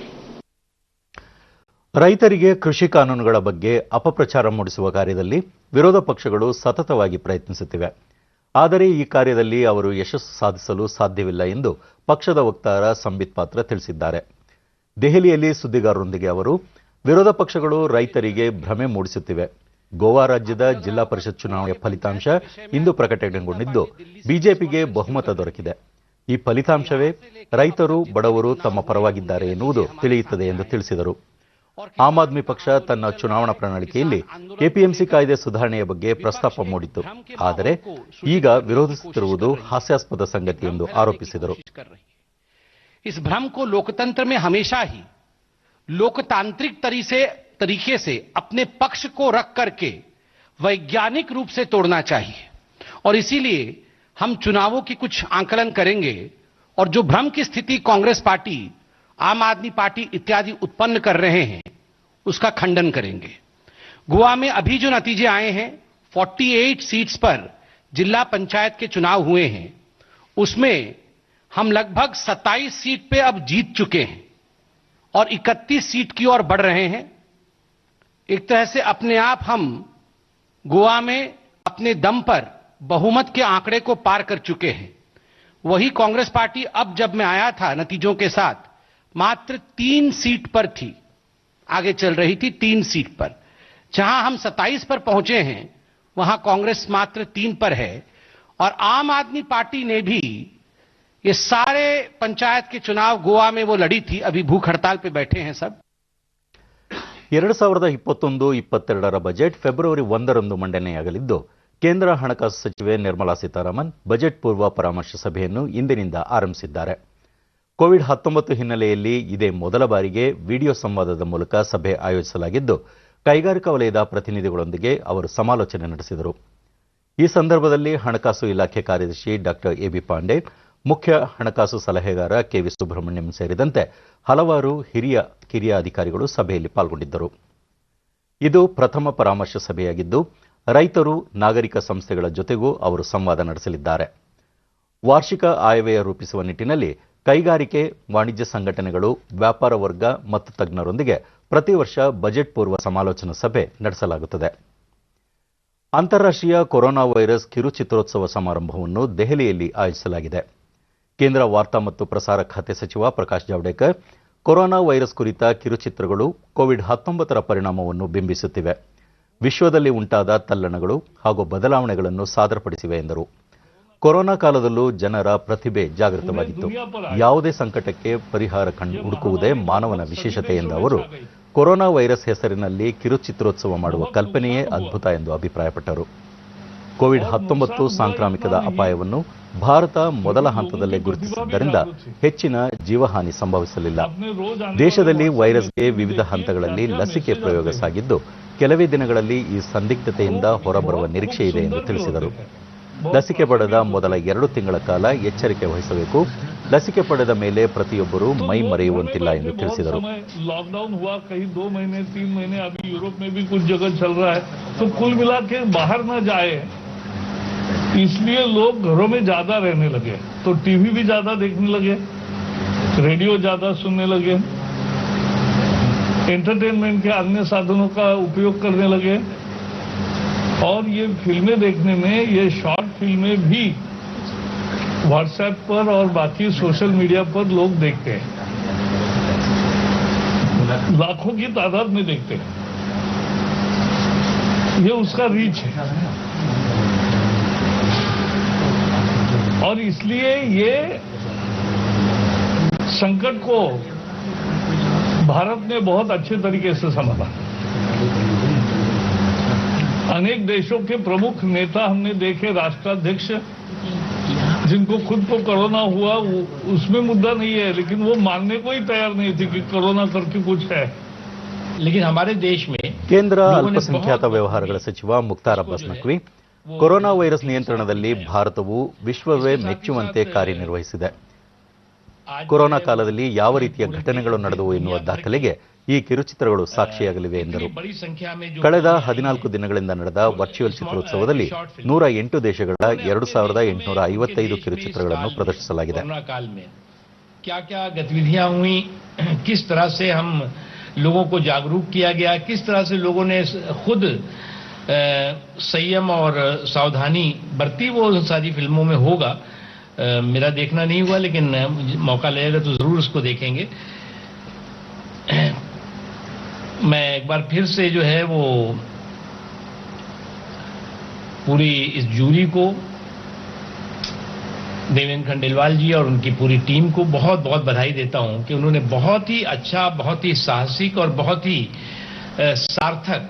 ರೈತರಿಗೆ ಕೃಷಿ ಕಾನೂನುಗಳ ಬಗ್ಗೆ ಅಪಪ್ರಚಾರ ಮೂಡಿಸುವ ಕಾರ್ಯದಲ್ಲಿ ವಿರೋಧ ಪಕ್ಷಗಳು ಸತತವಾಗಿ ಪ್ರಯತ್ನಿಸುತ್ತಿವೆ. ಆದರೆ ಈ ಕಾರ್ಯದಲ್ಲಿ ಅವರು ಯಶಸ್ಸು ಸಾಧಿಸಲು ಸಾಧ್ಯವಿಲ್ಲ ಎಂದು ಪಕ್ಷದ ವಕ್ತಾರ ಸಂಬಿತ್ ಪಾತ್ರ ತಿಳಿಸಿದ್ದಾರೆ. ದೆಹಲಿಯಲ್ಲಿ ಸುದ್ದಿಗಾರರೊಂದಿಗೆ ಅವರು ವಿರೋಧ ಪಕ್ಷಗಳು ರೈತರಿಗೆ ಭ್ರಮೆ ಮೂಡಿಸುತ್ತಿವೆ. ಗೋವಾ ರಾಜ್ಯದ ಜಿಲ್ಲಾ ಪರಿಷತ್ ಚುನಾವಣೆಯ ಫಲಿತಾಂಶ ಇಂದು ಪ್ರಕಟಗೊಂಡಿದ್ದು ಬಿಜೆಪಿಗೆ ಬಹುಮತ ದೊರಕಿದೆ. ಈ ಫಲಿತಾಂಶವೇ ರೈತರು, ಬಡವರು ತಮ್ಮ ಪರವಾಗಿದ್ದಾರೆ ಎನ್ನುವುದು ತಿಳಿಯುತ್ತದೆ ಎಂದು ತಿಳಿಸಿದರು. ಆಮ್ ಆದ್ಮಿ ಪಕ್ಷ ತನ್ನ ಚುನಾವಣಾ ಪ್ರಣಾಳಿಕೆಯಲ್ಲಿ ಎಪಿಎಂಸಿ ಕಾಯ್ದೆ ಸುಧಾರಣೆಯ ಬಗ್ಗೆ ಪ್ರಸ್ತಾಪ ಮೂಡಿತ್ತು. ಆದರೆ ಈಗ ವಿರೋಧಿಸುತ್ತಿರುವುದು ಹಾಸ್ಯಾಸ್ಪದ ಸಂಗತಿ ಎಂದು ಆರೋಪಿಸಿದರು. इस भ्रम को लोकतंत्र में हमेशा ही लोकतांत्रिक तरीके से अपने पक्ष को रख करके वैज्ञानिक रूप से तोड़ना चाहिए और इसीलिए हम चुनावों की कुछ आंकलन करेंगे और जो भ्रम की स्थिति कांग्रेस पार्टी, आम आदमी पार्टी इत्यादि उत्पन्न कर रहे हैं उसका खंडन करेंगे. गोवा में अभी जो नतीजे आए हैं, 48 सीट्स पर जिला पंचायत के चुनाव हुए हैं, उसमें हम लगभग 27 सीट पे अब जीत चुके हैं और 31 सीट की ओर बढ़ रहे हैं. एक तरह से अपने आप हम गोवा में अपने दम पर बहुमत के आंकड़े को पार कर चुके हैं. वही कांग्रेस पार्टी अब जब मैं आया था नतीजों के साथ मात्र 3 सीट पर थी, आगे चल रही थी 3 सीट पर. जहां हम 27 पर पहुंचे हैं वहां कांग्रेस मात्र 3 पर है और आम आदमी पार्टी ने भी ये सारे पंचायत के चुनाव गोवा में वो लड़ी थी. अभी भूख हड़ताल पे बैठे हैं सब. 2021-22ರ ಬಜೆಟ್ ಫೆಬ್ರವರಿ 1ರಂದು ಮಂಡನೆಯಾಗಲಿದ್ದು, ಕೇಂದ್ರ ಹಣಕಾಸು ಸಚಿವೆ ನಿರ್ಮಲಾ ಸೀತಾರಾಮನ್ ಬಜೆಟ್ ಪೂರ್ವ ಪರಾಮರ್ಶೆ ಸಭೆಯನ್ನು ಇಂದಿನಿಂದ ಆರಂಭಿಸಿದ್ದಾರೆ. ಕೋವಿಡ್-19 ಹಿನ್ನೆಲೆಯಲ್ಲಿ ಇದೇ ಮೊದಲ ಬಾರಿಗೆ ವಿಡಿಯೋ ಸಂವಾದದ ಮೂಲಕ ಸಭೆ ಆಯೋಜಿಸಲಾಗಿದ್ದು, ಕೈಗಾರಿಕಾ ವಲಯದ ಪ್ರತಿನಿಧಿಗಳೊಂದಿಗೆ ಅವರು ಸಮಾಲೋಚನೆ ನಡೆಸಿದರು. ಈ ಸಂದರ್ಭದಲ್ಲಿ ಹಣಕಾಸು ಇಲಾಖೆ ಕಾರ್ಯದರ್ಶಿ ಡಾ ಎಬಿ ಪಾಂಡೆ, ಮುಖ್ಯ ಹಣಕಾಸು ಸಲಹೆಗಾರ ಕೆವಿ ಸುಬ್ರಹ್ಮಣ್ಯಂ ಸೇರಿದಂತೆ ಹಲವಾರು ಕಿರಿಯ ಅಧಿಕಾರಿಗಳು ಸಭೆಯಲ್ಲಿ ಪಾಲ್ಗೊಂಡಿದ್ದರು. ಇದು ಪ್ರಥಮ ಪರಾಮರ್ಶೆ ಸಭೆಯಾಗಿದ್ದು, ರೈತರು, ನಾಗರಿಕ ಸಂಸ್ಥೆಗಳ ಜೊತೆಗೂ ಅವರು ಸಂವಾದ ನಡೆಸಲಿದ್ದಾರೆ. ವಾರ್ಷಿಕ ಆಯವ್ಯಯ ರೂಪಿಸುವ ನಿಟ್ಟಿನಲ್ಲಿ ಕೈಗಾರಿಕೆ, ವಾಣಿಜ್ಯ ಸಂಘಟನೆಗಳು, ವ್ಯಾಪಾರ ವರ್ಗ ಮತ್ತು ತಜ್ಞರೊಂದಿಗೆ ಪ್ರತಿ ವರ್ಷ ಬಜೆಟ್ ಪೂರ್ವ ಸಮಾಲೋಚನಾ ಸಭೆ ನಡೆಸಲಾಗುತ್ತದೆ. ಅಂತಾರಾಷ್ಟ್ರೀಯ ಕೊರೋನಾ ವೈರಸ್ ಕಿರುಚಿತ್ರೋತ್ಸವ ಸಮಾರಂಭವನ್ನು ದೆಹಲಿಯಲ್ಲಿ ಆಯೋಜಿಸಲಾಗಿದೆ. ಕೇಂದ್ರ ವಾರ್ತಾ ಮತ್ತು ಪ್ರಸಾರ ಖಾತೆ ಸಚಿವ ಪ್ರಕಾಶ್ ಜಾವಡೇಕರ್, ಕೊರೋನಾ ವೈರಸ್ ಕುರಿತ ಕಿರುಚಿತ್ರಗಳು ಕೋವಿಡ್-19ರ ಪರಿಣಾಮವನ್ನು ಬಿಂಬಿಸುತ್ತಿವೆ, ವಿಶ್ವದಲ್ಲಿ ಉಂಟಾದ ತಲ್ಲಣಗಳು ಹಾಗೂ ಬದಲಾವಣೆಗಳನ್ನು ಸಾದರಪಡಿಸಿವೆ ಎಂದರು. ಕೊರೋನಾ ಕಾಲದಲ್ಲೂ ಜನರ ಪ್ರತಿಭೆ ಜಾಗೃತವಾಗಿತ್ತು. ಯಾವುದೇ ಸಂಕಟಕ್ಕೆ ಪರಿಹಾರ ಹುಡುಕುವುದೇ ಮಾನವನ ವಿಶೇಷತೆ ಎಂದ ಅವರು, ಕೊರೋನಾ ವೈರಸ್ ಹೆಸರಿನಲ್ಲಿ ಕಿರುಚಿತ್ರೋತ್ಸವ ಮಾಡುವ ಕಲ್ಪನೆಯೇ ಅದ್ಭುತ ಎಂದು ಅಭಿಪ್ರಾಯಪಟ್ಟರು. ಕೋವಿಡ್-19 ಸಾಂಕ್ರಾಮಿಕದ ಅಪಾಯವನ್ನು ಭಾರತ ಮೊದಲ ಹಂತದಲ್ಲೇ ಗುರುತಿಸಿದ್ದರಿಂದ ಹೆಚ್ಚಿನ ಜೀವಹಾನಿ ಸಂಭವಿಸಲಿಲ್ಲ. ದೇಶದಲ್ಲಿ ವೈರಸ್ಗೆ ವಿವಿಧ ಹಂತಗಳಲ್ಲಿ ಲಸಿಕೆ ಪ್ರಯೋಗ ಸಾಗಿದ್ದು, ಕೆಲವೇ ದಿನಗಳಲ್ಲಿ ಈ ಸಂದಿಗ್ಧತೆಯಿಂದ ಹೊರಬರುವ ನಿರೀಕ್ಷೆ ಇದೆ ಎಂದು ತಿಳಿಸಿದರು. ಲಸಿಕೆ ಪಡೆದ ಮೊದಲ 2 ತಿಂಗಳ ಕಾಲ ಎಚ್ಚರಿಕೆ ವಹಿಸಬೇಕು. ಲಸಿಕೆ ಪಡೆದ ಮೇಲೆ ಪ್ರತಿಯೊಬ್ಬರೂ ಮೈ ಮರೆಯುವಂತಿಲ್ಲ ಎಂದು ತಿಳಿಸಿದರು. लॉकडाउन हुआ कहीं 2 महीने 3 महीने, अभी यूरोप में भी कुछ जगह चल रहा है, तो कुल मिला के बाहर न जाए, इसलिए लोग घरों में ज्यादा रहने लगे, तो टीवी भी ज्यादा देखने लगे, रेडियो ज्यादा सुनने लगे, एंटरटेनमेंट के अन्य साधनों का उपयोग करने लगे, और ये फिल्में देखने में, ये शॉर्ट फिल्में भी व्हाट्सएप पर और बाकी सोशल मीडिया पर लोग देखते हैं, लाखों की तादाद में देखते हैं. ये उसका रीच है, और इसलिए ये संकट को भारत ने बहुत अच्छे तरीके से संभाला. अनेक देशों के प्रमुख नेता हमने देखे, राष्ट्राध्यक्ष, जिनको खुद को कोरोना हुआ, उसमें मुद्दा नहीं है, लेकिन वो मानने को ही तैयार नहीं थे कि कोरोना करके कुछ है. लेकिन हमारे देश में ಕೇಂದ್ರ ಅಲ್ಪಸಂಖ್ಯಾತ ವ್ಯವಹಾರಗಳ ಸಚಿವ ಮುಖ್ತಾರ್ ಅಬ್ಬಾಸ್ ನಖ್ವಿ, ಕೊರೋನಾ ವೈರಸ್ ನಿಯಂತ್ರಣದಲ್ಲಿ ಭಾರತವು ವಿಶ್ವವೇ ಮೆಚ್ಚುವಂತೆ ಕಾರ್ಯನಿರ್ವಹಿಸಿದೆ. ಕೊರೋನಾ ಕಾಲದಲ್ಲಿ ಯಾವ ರೀತಿಯ ಘಟನೆಗಳು ನಡೆದವು ಎನ್ನುವ ದಾಖಲೆಗೆ ಈ ಕಿರುಚಿತ್ರಗಳು ಸಾಕ್ಷಿಯಾಗಲಿವೆ ಎಂದರು. ಕಳೆದ 14 ದಿನಗಳಿಂದ ನಡೆದ ವರ್ಚುವಲ್ ಚಿತ್ರೋತ್ಸವದಲ್ಲಿ 108 ದೇಶಗಳ 2855 ಕಿರುಚಿತ್ರಗಳನ್ನು ಪ್ರದರ್ಶಿಸಲಾಗಿದೆ. क्या क्या गतिविधियां हुई, किस तरह से हम लोगों को जागरूक किया गया, किस तरह से लोगों ने खुद संयम और सावधानी बरती, वो सारी फिल्मों में होगा. मेरा देखना नहीं हुआ, लेकिन मौका लगेगा तो जरूर उसको देखेंगे. मैं एक बार फिर से जो है वो पूरी इस जूरी को, देवेंद्र खंडेलवाल जी और उनकी पूरी टीम को बहुत बहुत बधाई देता हूं कि उन्होंने बहुत ही अच्छा, बहुत ही साहसिक और बहुत ही सार्थक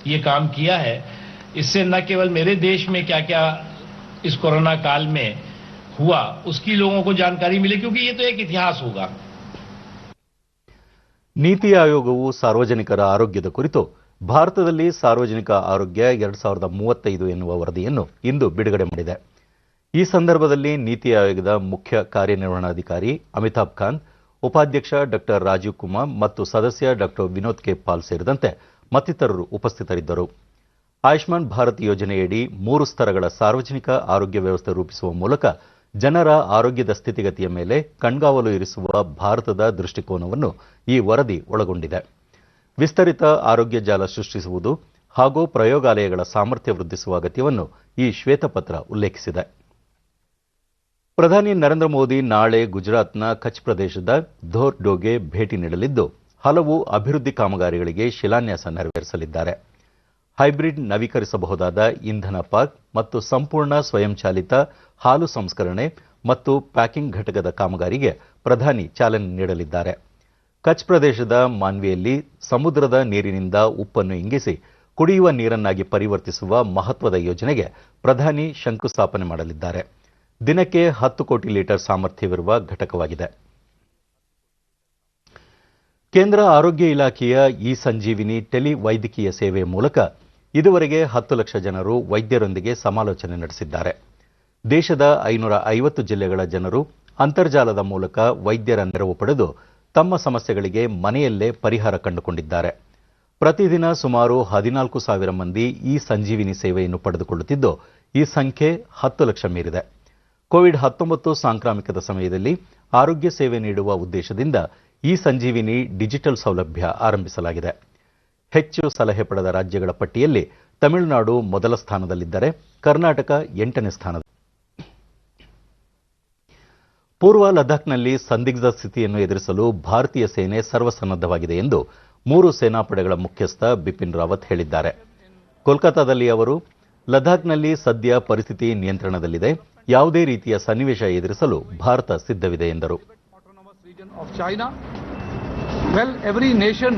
ये काम किया है. इससे न केवल मेरे देश में क्या क्या इस कोरोना काल में हुआ उसकी लोगों को जानकारी मिले, क्योंकि ये तो एक इतिहास होगा. ನೀತಿ ಆಯೋಗವು ಸಾರ್ವಜನಿಕರ ಆರೋಗ್ಯದ ಕುರಿತು ಭಾರತದಲ್ಲಿ ಸಾರ್ವಜನಿಕ ಆರೋಗ್ಯ 2035 ಎನ್ನುವ ವರದಿಯನ್ನು ಇಂದು ಬಿಡುಗಡೆ ಮಾಡಿದೆ. ಈ ಸಂದರ್ಭದಲ್ಲಿ ನೀತಿ ಆಯೋಗದ ಮುಖ್ಯ ಕಾರ್ಯನಿರ್ವಹಣಾಧಿಕಾರಿ ಅಮಿತಾಬ್ ಕಾಂತ್, ಉಪಾಧ್ಯಕ್ಷ ಡಾ ರಾಜೀವ್ ಕುಮಾರ್ ಮತ್ತು ಸದಸ್ಯ ಡಾ ವಿನೋದ್ ಕೆ ಪಾಲ್ ಸೇರಿದಂತೆ ಮತ್ತಿತರರು ಉಪಸ್ಥಿತರಿದ್ದರು. ಆಯುಷ್ಮಾನ್ ಭಾರತ್ ಯೋಜನೆಯಡಿ 3 ಸ್ತರಗಳ ಸಾರ್ವಜನಿಕ ಆರೋಗ್ಯ ವ್ಯವಸ್ಥೆ ರೂಪಿಸುವ ಮೂಲಕ ಜನರ ಆರೋಗ್ಯದ ಸ್ಥಿತಿಗತಿಯ ಮೇಲೆ ಕಣ್ಗಾವಲು ಇರಿಸುವ ಭಾರತದ ದೃಷ್ಟಿಕೋನವನ್ನು ಈ ವರದಿ ಒಳಗೊಂಡಿದೆ. ವಿಸ್ತರಿತ ಆರೋಗ್ಯ ಜಾಲ ಸೃಷ್ಟಿಸುವುದು ಹಾಗೂ ಪ್ರಯೋಗಾಲಯಗಳ ಸಾಮರ್ಥ್ಯ ವೃದ್ಧಿಸುವ ಅಗತ್ಯವನ್ನು ಈ ಶ್ವೇತಪತ್ರ ಉಲ್ಲೇಖಿಸಿದೆ. ಪ್ರಧಾನಿ ನರೇಂದ್ರ ಮೋದಿ ನಾಳೆ ಗುಜರಾತ್ನ ಕಚ್ ಪ್ರದೇಶದ ಧೋರ್ ಡೋಗೆ ಭೇಟಿ ನೀಡಲಿದ್ದು, ಹಲವು ಅಭಿವೃದ್ಧಿ ಕಾಮಗಾರಿಗಳಿಗೆ ಶಿಲಾನ್ಯಾಸ ನೆರವೇರಿಸಲಿದ್ದಾರೆ. ಹೈಬ್ರಿಡ್ ನವೀಕರಿಸಬಹುದಾದ ಇಂಧನ ಪಾರ್ಕ್ ಮತ್ತು ಸಂಪೂರ್ಣ ಸ್ವಯಂಚಾಲಿತ ಹಾಲು ಸಂಸ್ಕರಣೆ ಮತ್ತು ಪ್ಯಾಕಿಂಗ್ ಘಟಕದ ಕಾಮಗಾರಿಗೆ ಪ್ರಧಾನಿ ಚಾಲನೆ ನೀಡಲಿದ್ದಾರೆ. ಕಚ್ ಪ್ರದೇಶದ ಮಾನ್ವಿಯಲ್ಲಿ ಸಮುದ್ರದ ನೀರಿನಿಂದ ಉಪ್ಪನ್ನು ಇಂಗಿಸಿ ಕುಡಿಯುವ ನೀರನ್ನಾಗಿ ಪರಿವರ್ತಿಸುವ ಮಹತ್ವದ ಯೋಜನೆಗೆ ಪ್ರಧಾನಿ ಶಂಕುಸ್ಥಾಪನೆ ಮಾಡಲಿದ್ದಾರೆ. ದಿನಕ್ಕೆ 10 ಕೋಟಿ ಲೀಟರ್ ಸಾಮರ್ಥ್ಯವಿರುವ ಘಟಕವಾಗಿದೆ. ಕೇಂದ್ರ ಆರೋಗ್ಯ ಇಲಾಖೆಯ ಇ ಸಂಜೀವಿನಿ ಟೆಲಿ ವೈದ್ಯಕೀಯ ಸೇವೆಯ ಮೂಲಕ ಇದುವರೆಗೆ 10 ಲಕ್ಷ ಜನರು ವೈದ್ಯರೊಂದಿಗೆ ಸಮಾಲೋಚನೆ ನಡೆಸಿದ್ದಾರೆ. ದೇಶದ 550 ಜಿಲ್ಲೆಗಳ ಜನರು ಅಂತರ್ಜಾಲದ ಮೂಲಕ ವೈದ್ಯರ ನೆರವು ಪಡೆದು ತಮ್ಮ ಸಮಸ್ಯೆಗಳಿಗೆ ಮನೆಯಲ್ಲೇ ಪರಿಹಾರ ಕಂಡುಕೊಂಡಿದ್ದಾರೆ. ಪ್ರತಿದಿನ ಸುಮಾರು 14,000 ಮಂದಿ ಈ ಸಂಜೀವಿನಿ ಸೇವೆಯನ್ನು ಪಡೆದುಕೊಳ್ಳುತ್ತಿದ್ದು, ಈ ಸಂಖ್ಯೆ 10 ಲಕ್ಷ ಮೀರಿದೆ. ಕೋವಿಡ್-19 ಸಾಂಕ್ರಾಮಿಕದ ಸಮಯದಲ್ಲಿ ಆರೋಗ್ಯ ಸೇವೆ ನೀಡುವ ಉದ್ದೇಶದಿಂದ ಈ ಸಂಜೀವಿನಿ ಡಿಜಿಟಲ್ ಸೌಲಭ್ಯ ಆರಂಭಿಸಲಾಗಿದೆ. ಹೆಚ್ಚು ಸಲಹೆ ಪಡೆದ ರಾಜ್ಯಗಳ ಪಟ್ಟಿಯಲ್ಲಿ ತಮಿಳುನಾಡು ಮೊದಲ ಸ್ಥಾನದಲ್ಲಿದ್ದರೆ, ಕರ್ನಾಟಕ 8ನೇ ಸ್ಥಾನದಲ್ಲಿ. ಪೂರ್ವ ಲದ್ದಾಖ್ನಲ್ಲಿ ಸಂದಿಗ್ಧ ಸ್ಥಿತಿಯನ್ನು ಎದುರಿಸಲು ಭಾರತೀಯ ಸೇನೆ ಸರ್ವಸನ್ನದ್ಧವಾಗಿದೆ ಎಂದು 3 ಸೇನಾಪಡೆಗಳ ಮುಖ್ಯಸ್ಥ ಬಿಪಿನ್ ರಾವತ್ ಹೇಳಿದ್ದಾರೆ. ಕೋಲ್ಕತಾದಲ್ಲಿ ಅವರು ಲದ್ದಾಖ್ನಲ್ಲಿ ಸದ್ಯ ಪರಿಸ್ಥಿತಿ ನಿಯಂತ್ರಣದಲ್ಲಿದೆ, ಯಾವುದೇ ರೀತಿಯ ಸನ್ನಿವೇಶ ಎದುರಿಸಲು ಭಾರತ ಸಿದ್ಧವಿದೆ ಎಂದರು. Well, every nation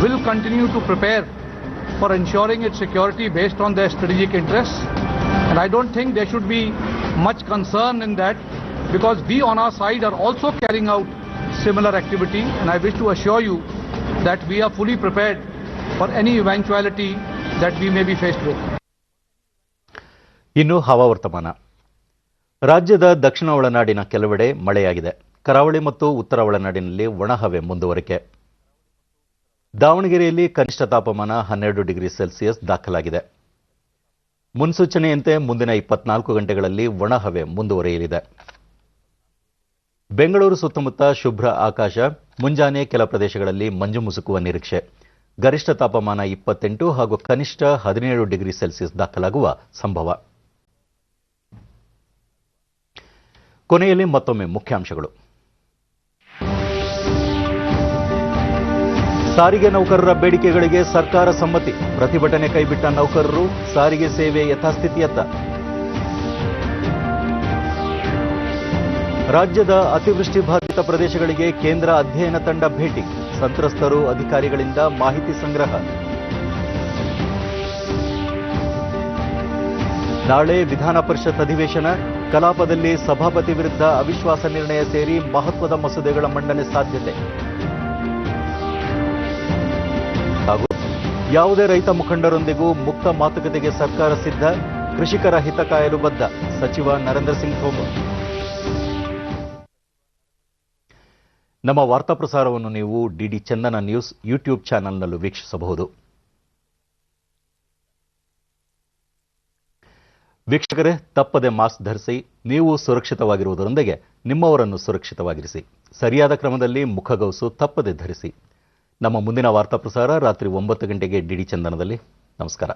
will continue to prepare for ensuring its security based on their strategic interests. And I don't think there should be much concern in that, because we on our side are also carrying out similar activity, and I wish to assure you that we are fully prepared for any eventuality that we may be faced with. ಇನ್ನು ಹವಾವರ್ತಮಾನ. ರಾಜ್ಯದ ದಕ್ಷಿಣ ಒಳನಾಡಿನ ಕೆಲವೆಡೆ ಮಳೆಯಾಗಿದೆ. ಕರಾವಳಿ ಮತ್ತು ಉತ್ತರ ಒಳನಾಡಿನಲ್ಲಿ ಒಣಹವೆ ಮುಂದುವರಿಕೆ. ದಾವಣಗೆರೆಯಲ್ಲಿ ಕನಿಷ್ಠ ತಾಪಮಾನ 12 ಡಿಗ್ರಿ ಸೆಲ್ಸಿಯಸ್ ದಾಖಲಾಗಿದೆ. ಮುನ್ಸೂಚನೆಯಂತೆ ಮುಂದಿನ 24 ಗಂಟೆಗಳಲ್ಲಿ ಒಣಹವೆ ಮುಂದುವರಿಯಲಿದೆ. ಬೆಂಗಳೂರು ಸುತ್ತಮುತ್ತ ಶುಭ್ರ ಆಕಾಶ, ಮುಂಜಾನೆ ಕೆಲ ಪ್ರದೇಶಗಳಲ್ಲಿ ಮಂಜು ಮುಸುಕುವ ನಿರೀಕ್ಷೆ. ಗರಿಷ್ಠ ತಾಪಮಾನ 28 ಹಾಗೂ ಕನಿಷ್ಠ 17 ಡಿಗ್ರಿ ಸೆಲ್ಸಿಯಸ್ ದಾಖಲಾಗುವ ಸಂಭವ. ಕೊನೆಯಲ್ಲಿ ಮತ್ತೊಮ್ಮೆ ಮುಖ್ಯಾಂಶಗಳು. ಸಾರಿಗೆ ನೌಕರರ ಬೇಡಿಕೆಗಳಿಗೆ ಸರ್ಕಾರ ಸಮ್ಮತಿ. ಪ್ರತಿಭಟನೆ ಕೈಬಿಟ್ಟ ನೌಕರರು ಸಾರಿಗೆ ಸೇವೆ ಯಥಾಸ್ಥಿತಿಯತ್ತ. ರಾಜ್ಯದ ಅತಿವೃಷ್ಟಿ ಬಾಧಿತ ಪ್ರದೇಶಗಳಿಗೆ ಕೇಂದ್ರ ಅಧ್ಯಯನ ತಂಡ ಭೇಟಿ. ಸಂತ್ರಸ್ತರು ಅಧಿಕಾರಿಗಳಿಂದ ಮಾಹಿತಿ ಸಂಗ್ರಹ. ನಾಳೆ ವಿಧಾನ ಪರಿಷತ್ ಅಧಿವೇಶನ. ಕಲಾಪದಲ್ಲಿ ಸಭಾಪತಿ ವಿರುದ್ಧ ಅವಿಶ್ವಾಸ ನಿರ್ಣಯ ಸೇರಿ ಮಹತ್ವದ ಮಸೂದೆಗಳ ಮಂಡನೆ ಸಾಧ್ಯತೆ. ಹಾಗೂ ಯಾವುದೇ ರೈತ ಮುಖಂಡರೊಂದಿಗೂ ಮುಕ್ತ ಮಾತುಕತೆಗೆ ಸರ್ಕಾರ ಸಿದ್ಧ. ಕೃಷಿಕರ ಹಿತ ಕಾಯಲು ಬದ್ಧ. ಸಚಿವ ನರೇಂದ್ರ ಸಿಂಗ್ ತೋಮರ್. ನಮ್ಮ ವಾರ್ತಾ ಪ್ರಸಾರವನ್ನು ನೀವು ಡಿಡಿ ಚಂದನ ನ್ಯೂಸ್ ಯೂಟ್ಯೂಬ್ ಚಾನೆಲ್ನಲ್ಲೂ ವೀಕ್ಷಿಸಬಹುದು. ವೀಕ್ಷಕರೇ, ತಪ್ಪದೆ ಮಾಸ್ಕ್ ಧರಿಸಿ. ನೀವು ಸುರಕ್ಷಿತವಾಗಿರುವುದರೊಂದಿಗೆ ನಿಮ್ಮವರನ್ನು ಸುರಕ್ಷಿತವಾಗಿರಿಸಿ. ಸರಿಯಾದ ಕ್ರಮದಲ್ಲಿ ಮುಖಗವಸು ತಪ್ಪದೆ ಧರಿಸಿ. ನಮ್ಮ ಮುಂದಿನ ವಾರ್ತಾ ಪ್ರಸಾರ ರಾತ್ರಿ 9 ಗಂಟೆಗೆ ಡಿಡಿ ಚಂದನದಲ್ಲಿ. ನಮಸ್ಕಾರ.